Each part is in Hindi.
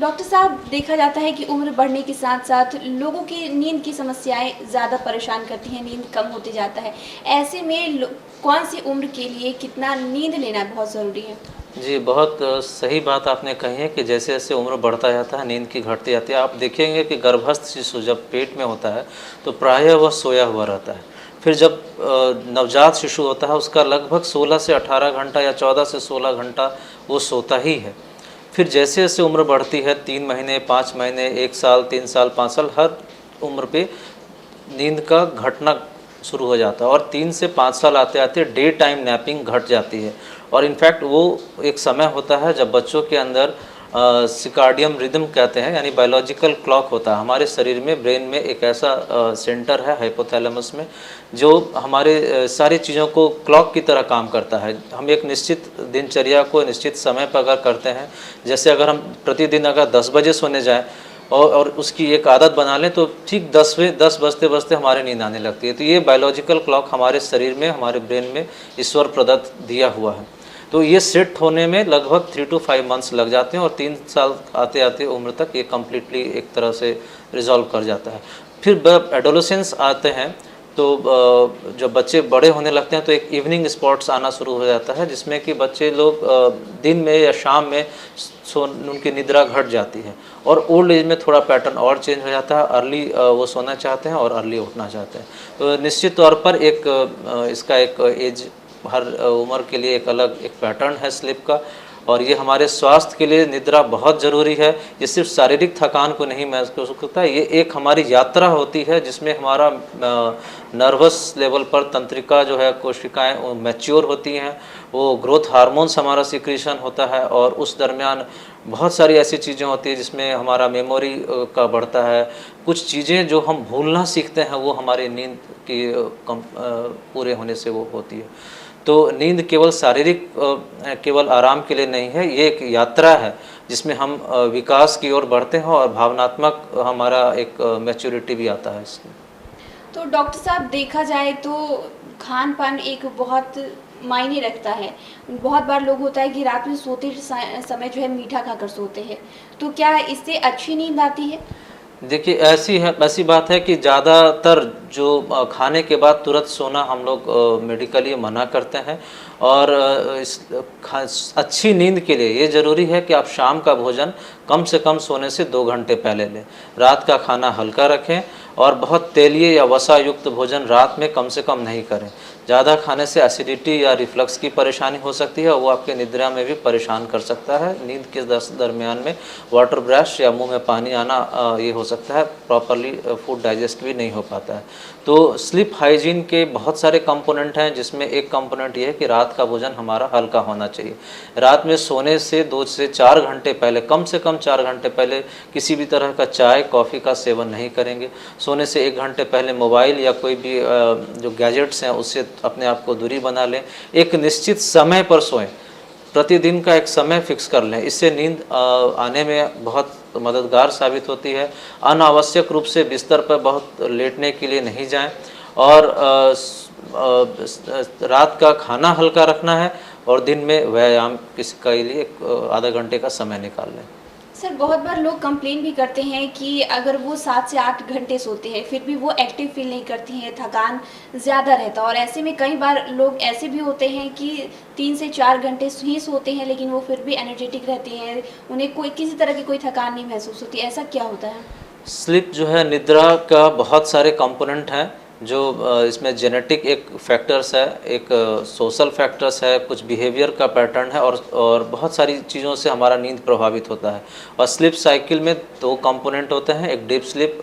डॉक्टर साहब, देखा जाता है कि उम्र बढ़ने के साथ साथ लोगों की नींद की समस्याएं ज़्यादा परेशान करती हैं, नींद कम होते जाता है। ऐसे में कौन सी उम्र के लिए कितना नींद लेना बहुत ज़रूरी है? जी, बहुत सही बात आपने कही है कि जैसे-जैसे उम्र बढ़ता जाता है, नींद की घटती जाती है। आप देखेंगे कि गर्भस्थ शिशु जब पेट में होता है, तो प्रायः वह सोया हुआ रहता है। फिर जब नवजात शिशु होता है, उसका लगभग 16 से 18 घंटा या 14 से 16 घंटा वो सोता ही है। फिर जैसे-जैसे उम्र बढ़ती है, 3 महीने, 5 महीने, 1 साल, 3 साल, 5 साल, हर उम्र पे नींद का घटना शुरू हो जाता है और 3 से 5 साल आते-आते डे टाइम नैपिंग घट जाती है। और इनफैक्ट वो एक समय होता है जब बच्चों के अंदर सिकार्डियम रिदम कहते हैं, यानी बायोलॉजिकल क्लॉक होता है हमारे शरीर में, ब्रेन में एक ऐसा सेंटर है हाइपोथैलेमस में, जो हमारे सारी चीज़ों को क्लॉक की तरह काम करता है। हम एक निश्चित दिनचर्या को निश्चित समय पर अगर करते हैं, जैसे अगर हम प्रतिदिन अगर 10 बजे सोने जाएं और उसकी एक आदत बना लें, तो ठीक 10 बजते बजते हमारे नींद आने लगती है। तो ये बायोलॉजिकल क्लॉक हमारे शरीर में, हमारे ब्रेन में ईश्वर प्रदत्त दिया हुआ है। तो ये सेट होने में लगभग 3 to 5 मंथ्स लग जाते हैं और 3 साल आते आते उम्र तक ये कम्प्लीटली एक तरह से रिजॉल्व कर जाता है। फिर जब एडोलेसेंस आते हैं, तो जब बच्चे बड़े होने लगते हैं, तो एक इवनिंग स्पॉट्स आना शुरू हो जाता है, जिसमें कि बच्चे लोग दिन में या शाम में उनकी निद्रा घट जाती है और ओल्ड एज में थोड़ा पैटर्न और चेंज हो जाता है। अर्ली वो सोना चाहते हैं और अर्ली उठना चाहते हैं। तो निश्चित तौर पर एक इसका एक एज, हर उम्र के लिए एक अलग एक पैटर्न है स्लीप का, और ये हमारे स्वास्थ्य के लिए निद्रा बहुत ज़रूरी है। ये सिर्फ शारीरिक थकान को नहीं महसूस करता है, ये एक हमारी यात्रा होती है जिसमें हमारा नर्वस लेवल पर तंत्रिका जो है, कोशिकाएं वो मैच्योर होती हैं, वो ग्रोथ हार्मोन्स हमारा सिक्रीशन होता है, और उस दरमियान बहुत सारी ऐसी चीज़ें होती हैं जिसमें हमारा मेमोरी का बढ़ता है। कुछ चीज़ें जो हम भूलना सीखते हैं वो हमारी नींद की पूरे होने से वो होती है। तो नींद केवल शारीरिक केवल आराम के लिए नहीं है, ये एक यात्रा है जिसमें हम विकास की ओर बढ़ते हैं और भावनात्मक हमारा एक मैच्योरिटी भी आता है इसमें। तो डॉक्टर साहब, देखा जाए तो खान पान एक बहुत मायने रखता है। बहुत बार लोग होता है कि रात में सोते समय जो है मीठा खाकर सोते हैं, तो क्या इससे अच्छी नींद आती है? देखिए, ऐसी बात है कि ज़्यादातर जो खाने के बाद तुरंत सोना हम लोग मेडिकली मना करते हैं, और अच्छी नींद के लिए ये ज़रूरी है कि आप शाम का भोजन कम से कम सोने से 2 घंटे पहले लें। रात का खाना हल्का रखें और बहुत तेलीय या वसा युक्त भोजन रात में कम से कम नहीं करें। ज़्यादा खाने से एसिडिटी या रिफ्लक्स की परेशानी हो सकती है और वो आपके निद्रा में भी परेशान कर सकता है। नींद के दरमियान में वाटर ब्रश या मुंह में पानी आना ये हो सकता है, प्रॉपरली फूड डाइजेस्ट भी नहीं हो पाता है। तो स्लीप हाइजीन के बहुत सारे कंपोनेंट हैं, जिसमें एक कंपोनेंट ये है कि रात का भोजन हमारा हल्का होना चाहिए। रात में सोने से 2 से 4 घंटे पहले, कम से कम 4 घंटे पहले किसी भी तरह का चाय कॉफ़ी का सेवन नहीं करेंगे। सोने से 1 घंटे पहले मोबाइल या कोई भी जो गैजेट्स हैं उससे अपने आप को दूरी बना लें। एक निश्चित समय पर सोएं, प्रतिदिन का एक समय फिक्स कर लें, इससे नींद आने में बहुत मददगार साबित होती है। अनावश्यक रूप से बिस्तर पर बहुत लेटने के लिए नहीं जाएं, और रात का खाना हल्का रखना है, और दिन में व्यायाम के लिए आधा घंटे का समय निकाल लें। सर, बहुत बार लोग कंप्लेन भी करते हैं कि अगर वो 7 से 8 घंटे सोते हैं फिर भी वो एक्टिव फील नहीं करती हैं, थकान ज़्यादा रहता है। और ऐसे में कई बार लोग ऐसे भी होते हैं कि 3 से 4 घंटे ही सोते हैं लेकिन वो फिर भी एनर्जेटिक रहते हैं, उन्हें कोई किसी तरह की कोई थकान नहीं महसूस होती। ऐसा क्या होता है? स्लीप जो है, निद्रा का बहुत सारे कंपोनेंट हैं, जो इसमें जेनेटिक एक फैक्टर्स है, एक सोशल फैक्टर्स है, कुछ बिहेवियर का पैटर्न है, और बहुत सारी चीज़ों से हमारा नींद प्रभावित होता है। और स्लीप साइकिल में 2 कंपोनेंट होते हैं, एक डीप स्लीप,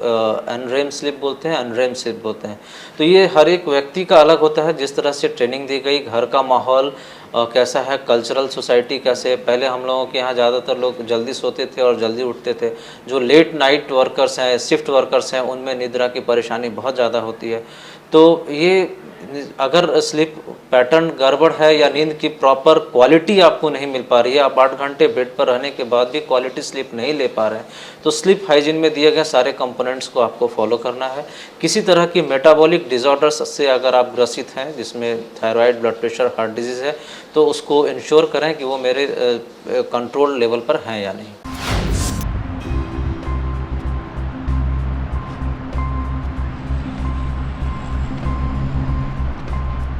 अनरेम स्लीप बोलते हैं, अनरेम स्लीप बोलते हैं। तो ये हर एक व्यक्ति का अलग होता है, जिस तरह से ट्रेनिंग दी गई, घर का माहौल कैसा है, कल्चरल सोसाइटी कैसे है। पहले हम लोगों के यहाँ ज़्यादातर लोग जल्दी सोते थे और जल्दी उठते थे। जो लेट नाइट वर्कर्स हैं, शिफ्ट वर्कर्स हैं, उनमें निद्रा की परेशानी बहुत ज़्यादा होती है। तो ये अगर स्लीप पैटर्न गड़बड़ है या नींद की प्रॉपर क्वालिटी आपको नहीं मिल पा रही है, आप 8 घंटे बेड पर रहने के बाद भी क्वालिटी स्लीप नहीं ले पा रहे हैं, तो स्लीप हाइजीन में दिए गए सारे कंपोनेंट्स को आपको फॉलो करना है। किसी तरह की मेटाबॉलिक डिसऑर्डर्स से अगर आप ग्रसित हैं, जिसमें thyroid, blood pressure, heart disease है, तो उसको इंश्योर करें कि वो मेरे कंट्रोल लेवल पर हैं या नहीं।